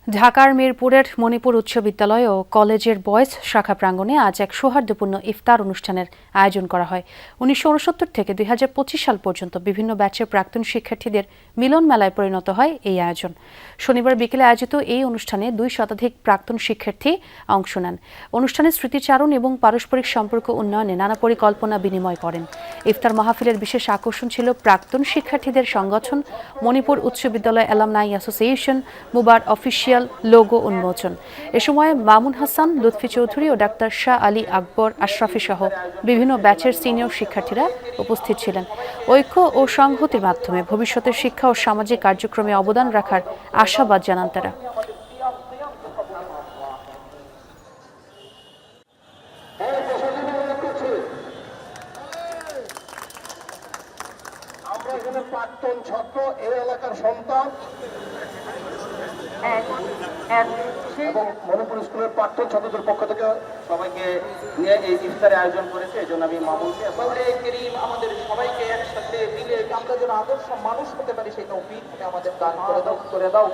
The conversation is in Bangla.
ঢাকার মিরপুরের মণিপুর উচ্চ বিদ্যালয় ও কলেজের বয়েজ শাখা প্রাঙ্গণে আজ এক সৌহার্দ্যপূর্ণ ইফতার অনুষ্ঠানের আয়োজন করা হয়। ১৯৬৯ থেকে ২০২৫ সাল পর্যন্ত বিভিন্ন ব্যাচের প্রাক্তন শিক্ষার্থীদের মিলন মেলায় পরিণত হয় এই আয়োজন। শনিবার বিকেলে আয়োজিত এই অনুষ্ঠানে ২ শতাধিক প্রাক্তন শিক্ষার্থী অংশ নেন। অনুষ্ঠানে স্মৃতিচারণ এবং পারস্পরিক সম্পর্ক উন্নয়নে নানা পরিকল্পনা বিনিময় করেন। ইফতার মাহফিলের বিশেষ আকর্ষণ ছিল প্রাক্তন শিক্ষার্থীদের সংগঠন মণিপুর উচ্চ বিদ্যালয় অ্যালামনাই অ্যাসোসিয়েশন মুবার অফিসিয়াল লোগো উন্মোচন। এ সময় মামুন হাসান, লুৎফি চৌধুরী ও ডাক্তার শাহ আলী আকবর আশরাফি সহ বিভিন্ন ব্যাচের সিনিয়র শিক্ষার্থীরা উপস্থিত ছিলেন। ঐক্য ও সংহতির মাধ্যমে ভবিষ্যতের শিক্ষা ও সামাজিক কার্যক্রমে অবদান রাখার আশাবাদ জানান তারা। আমরা এখানে প্রাক্তন ছাত্র, এই এলাকার সন্তান এবং মণিপুর স্কুলের প্রাক্তন ছাত্রদের পক্ষ থেকে সবাইকে নিয়ে এই ইফতারের আয়োজন করেছে। এই জন্য আমি মামুনকে আমাদের সবাইকে একসাথে মিলে আমরা যেন আদর্শ মানুষ হতে পারি সেই তৌফিক আমাদের দান করে দাও।